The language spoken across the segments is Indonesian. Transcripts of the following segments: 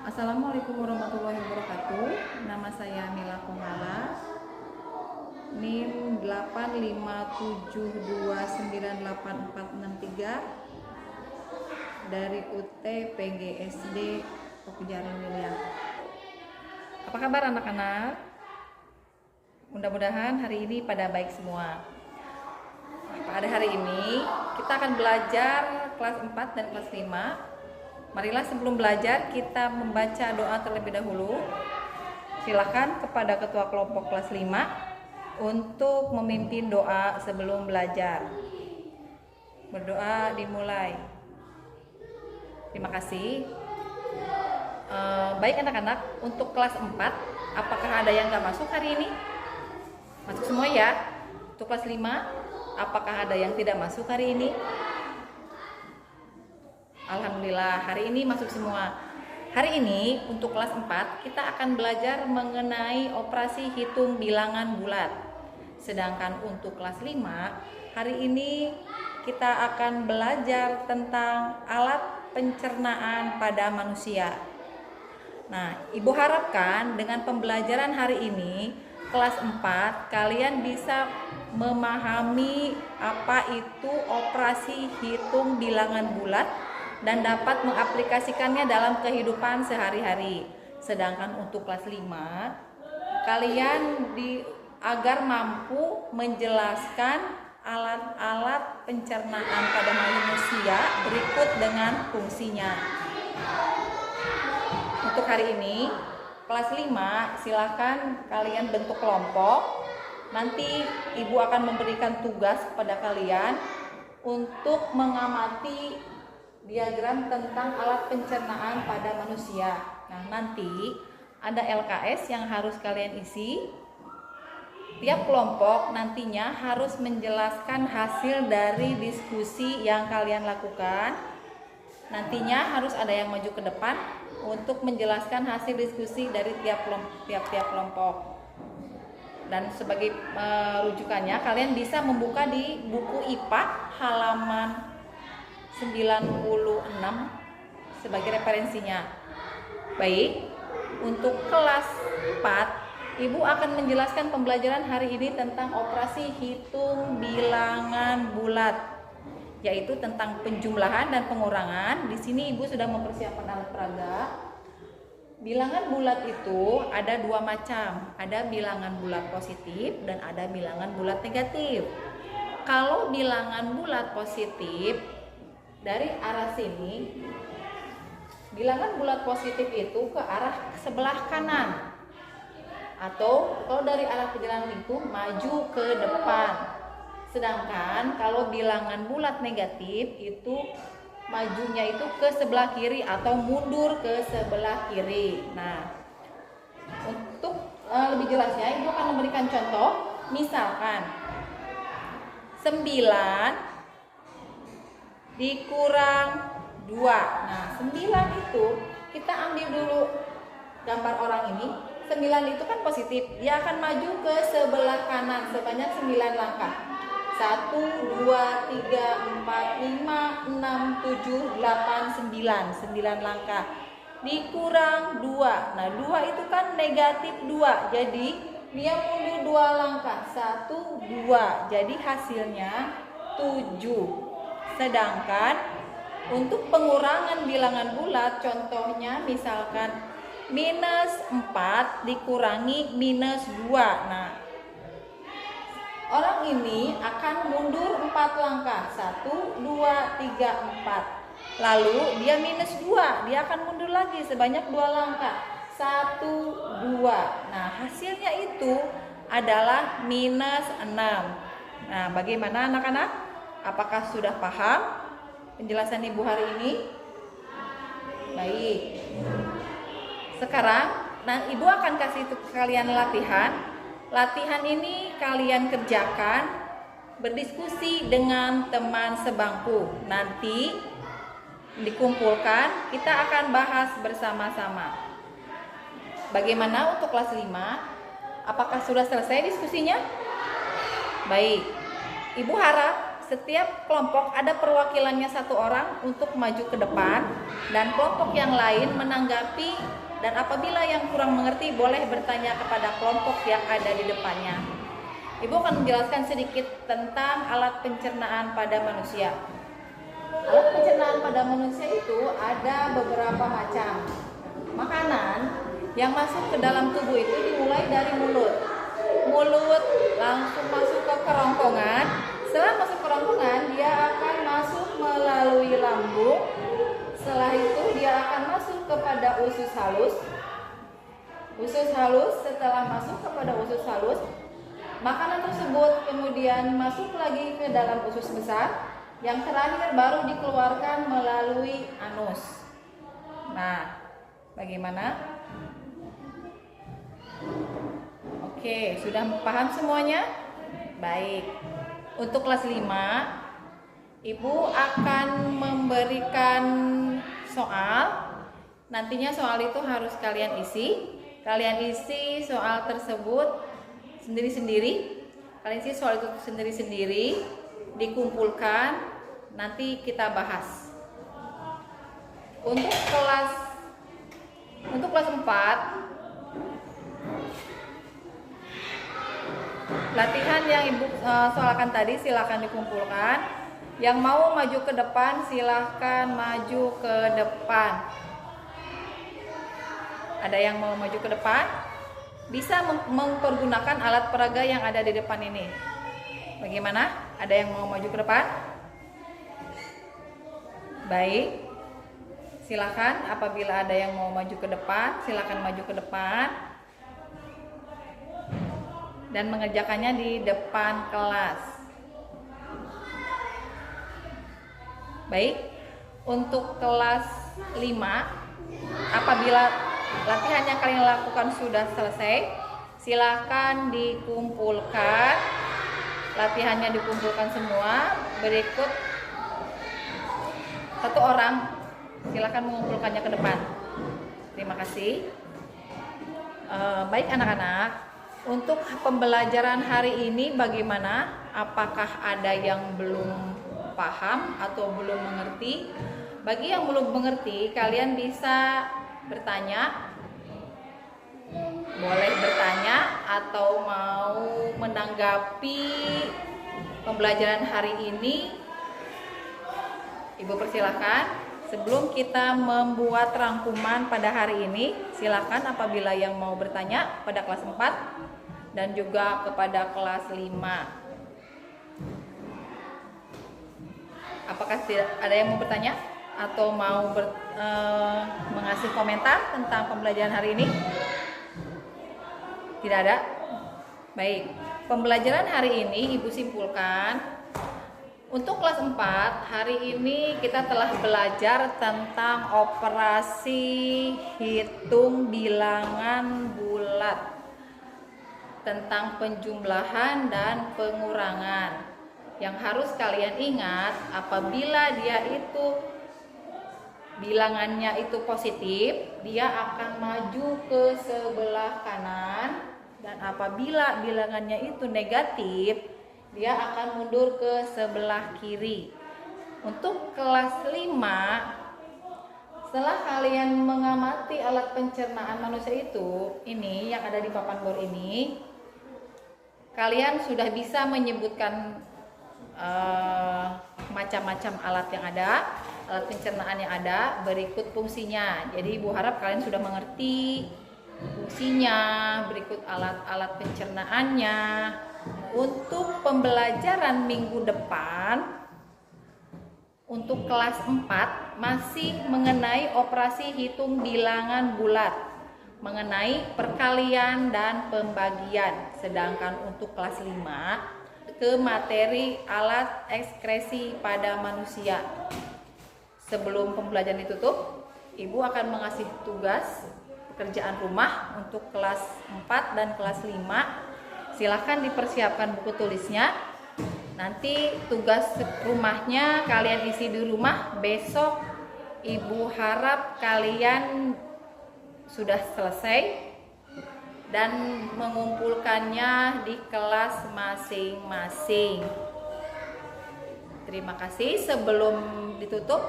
Assalamualaikum warahmatullahi wabarakatuh. Nama saya Mila Kongala, NIM 857298463 dari UT PGSD Pekujaran William. Apa kabar anak-anak? Mudah-mudahan hari ini pada baik semua. Pada hari ini kita akan belajar kelas 4 dan kelas 5. Marilah sebelum belajar kita membaca doa terlebih dahulu. Silakan kepada ketua kelompok kelas 5 untuk memimpin doa sebelum belajar. Berdoa dimulai. Terima kasih. Baik anak-anak, untuk kelas 4, apakah ada yang gak masuk hari ini? Masuk semua ya. Untuk kelas 5, apakah ada yang tidak masuk hari ini? Alhamdulillah, hari ini masuk semua. Hari ini untuk kelas 4 kita akan belajar mengenai operasi hitung bilangan bulat. Sedangkan untuk kelas 5 hari ini kita akan belajar tentang alat pencernaan pada manusia. Nah, Ibu harapkan dengan pembelajaran hari ini kelas 4 kalian bisa memahami apa itu operasi hitung bilangan bulat dan dapat mengaplikasikannya dalam kehidupan sehari-hari. Sedangkan untuk kelas 5, kalian agar mampu menjelaskan alat-alat pencernaan pada manusia berikut dengan fungsinya. Untuk hari ini, kelas 5, silakan kalian bentuk kelompok. Nanti Ibu akan memberikan tugas kepada kalian untuk mengamati diagram tentang alat pencernaan pada manusia. Nah, nanti ada LKS yang harus kalian isi. Tiap kelompok nantinya harus menjelaskan hasil dari diskusi yang kalian lakukan. Nantinya harus ada yang maju ke depan untuk menjelaskan hasil diskusi dari tiap kelompok. Dan sebagai rujukannya, kalian bisa membuka di buku IPA halaman 96 sebagai referensinya. Baik, untuk kelas 4, Ibu akan menjelaskan pembelajaran hari ini tentang operasi hitung bilangan bulat, yaitu tentang penjumlahan dan pengurangan. Di sini Ibu sudah mempersiapkan alat peraga. Bilangan bulat itu ada dua macam, ada bilangan bulat positif dan ada bilangan bulat negatif. Kalau bilangan bulat positif, dari arah sini, bilangan bulat positif itu ke arah sebelah kanan, atau kalau dari arah perjalanan itu maju ke depan. Sedangkan kalau bilangan bulat negatif itu majunya itu ke sebelah kiri atau mundur ke sebelah kiri. Nah, untuk lebih jelasnya Ibu akan memberikan contoh. Misalkan 9 dikurang 2. Nah, 9 itu kita ambil dulu gambar orang ini. 9 itu kan positif, dia akan maju ke sebelah kanan sebanyak 9 langkah. 1, 2, 3, 4, 5, 6, 7, 8, 9. 9 langkah. Dikurang 2. Nah, 2 itu kan negatif 2. Jadi dia mundur 2 langkah. 1, 2. Jadi hasilnya 7. Sedangkan untuk pengurangan bilangan bulat, contohnya misalkan minus 4 dikurangi minus 2. Nah, orang ini akan mundur 4 langkah. 1, 2, 3, 4. Lalu dia minus 2, dia akan mundur lagi sebanyak 2 langkah. 1, 2. Nah, hasilnya itu adalah minus 6. Nah, bagaimana anak-anak? Apakah sudah paham penjelasan Ibu hari ini? Baik. Sekarang, Ibu akan kasih kalian latihan. Latihan ini kalian kerjakan berdiskusi dengan teman sebangku. Nanti dikumpulkan, kita akan bahas bersama-sama. Bagaimana untuk kelas 5? Apakah sudah selesai diskusinya? Baik. Ibu harap setiap kelompok ada perwakilannya satu orang untuk maju ke depan dan kelompok yang lain menanggapi, dan apabila yang kurang mengerti boleh bertanya kepada kelompok yang ada di depannya. Ibu akan menjelaskan sedikit tentang alat pencernaan pada manusia. Alat pencernaan pada manusia itu ada beberapa macam. Makanan yang masuk ke dalam tubuh itu dimulai dari mulut. Mulut langsung masuk ke kerongkongan. Setelah masuk kerongkongan, dia akan masuk melalui lambung. Setelah itu dia akan masuk kepada usus halus. Usus halus, setelah masuk kepada usus halus, makanan tersebut kemudian masuk lagi ke dalam usus besar. Yang terakhir baru dikeluarkan melalui anus. Nah, bagaimana? Oke, sudah paham semuanya? Baik. Untuk kelas 5, Ibu akan memberikan soal. Nantinya soal itu harus kalian isi. Kalian isi soal tersebut sendiri-sendiri. Kalian isi soal itu sendiri-sendiri, dikumpulkan, nanti kita bahas. Untuk kelas 4, latihan yang Ibu soalkan tadi silakan dikumpulkan. Yang mau maju ke depan silahkan maju ke depan. Ada yang mau maju ke depan? Bisa mempergunakan alat peraga yang ada di depan ini. Bagaimana? Ada yang mau maju ke depan? Baik. Silakan, apabila ada yang mau maju ke depan, silakan maju ke depan dan mengerjakannya di depan kelas. Baik. Untuk kelas 5, apabila latihan yang kalian lakukan sudah selesai, silakan dikumpulkan. Latihannya dikumpulkan semua. Berikut satu orang, silakan mengumpulkannya ke depan. Terima kasih. Baik anak-anak, untuk pembelajaran hari ini bagaimana? Apakah ada yang belum paham atau belum mengerti? Bagi yang belum mengerti, kalian bisa bertanya. Boleh bertanya atau mau menanggapi pembelajaran hari ini, Ibu persilahkan. Sebelum kita membuat rangkuman pada hari ini, silakan apabila yang mau bertanya pada kelas 4 dan juga kepada kelas 5. Apakah ada yang mau bertanya atau mau mengasih komentar tentang pembelajaran hari ini? Tidak ada? Baik, pembelajaran hari ini Ibu simpulkan. Untuk kelas 4, hari ini kita telah belajar tentang operasi hitung bilangan bulat, tentang penjumlahan dan pengurangan. Yang harus kalian ingat, apabila dia itu bilangannya itu positif, dia akan maju ke sebelah kanan, dan apabila bilangannya itu negatif, dia akan mundur ke sebelah kiri. Untuk kelas 5, setelah kalian mengamati alat pencernaan manusia itu, ini yang ada di papan bor ini, kalian sudah bisa menyebutkan macam-macam alat yang ada, alat pencernaan yang ada, berikut fungsinya. Jadi Ibu harap kalian sudah mengerti fungsinya, berikut alat-alat pencernaannya. Untuk pembelajaran minggu depan, untuk kelas 4 masih mengenai operasi hitung bilangan bulat, mengenai perkalian dan pembagian. Sedangkan untuk kelas 5 ke materi alat ekskresi pada manusia. Sebelum pembelajaran ditutup, Ibu akan mengasih tugas pekerjaan rumah untuk kelas 4 dan kelas 5. Silahkan dipersiapkan buku tulisnya. Nanti tugas rumahnya kalian isi di rumah. Besok Ibu harap kalian sudah selesai dan mengumpulkannya di kelas masing-masing. Terima kasih. Sebelum ditutup,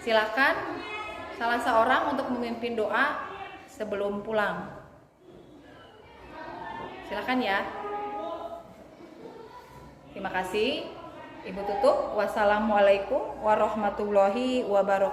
silakan salah seorang untuk memimpin doa sebelum pulang. Silakan ya. Terima kasih. Ibu tutup. Wassalamualaikum warahmatullahi wabarakatuh.